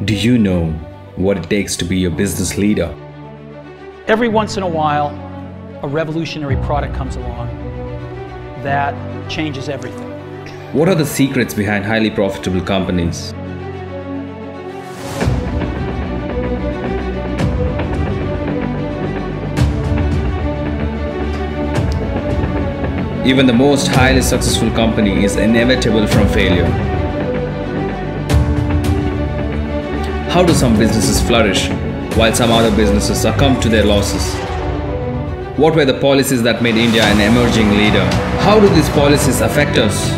Do you know what it takes to be a business leader? Every once in a while, a revolutionary product comes along that changes everything. What are the secrets behind highly profitable companies? Even the most highly successful company is inevitable from failure. How do some businesses flourish while some other businesses succumb to their losses? What were the policies that made India an emerging leader? How do these policies affect us?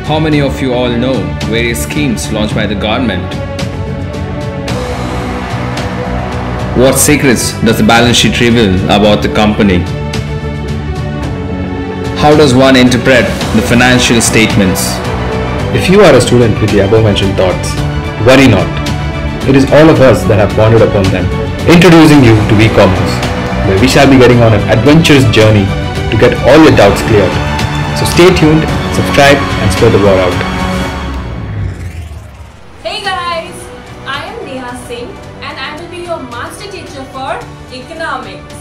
How many of you all know various schemes launched by the government? What secrets does the balance sheet reveal about the company? How does one interpret the financial statements? If you are a student with the above mentioned thoughts, worry not. It is all of us that have pondered upon them. Introducing you to e-commerce, where we shall be getting on an adventurous journey to get all your doubts cleared. So stay tuned, subscribe and spread the word out. Hey guys, I am Neha Singh and I will be your master teacher for economics.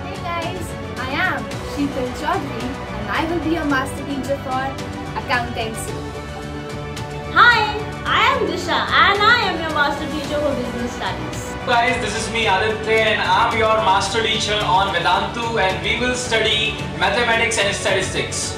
Hey guys, I am Sheetal Chaudhary and I will be your master teacher for accountancy. Hi, I am Disha and I am your master teacher for business studies. Guys, this is me Aditya and I am your master teacher on Vedantu and we will study mathematics and statistics.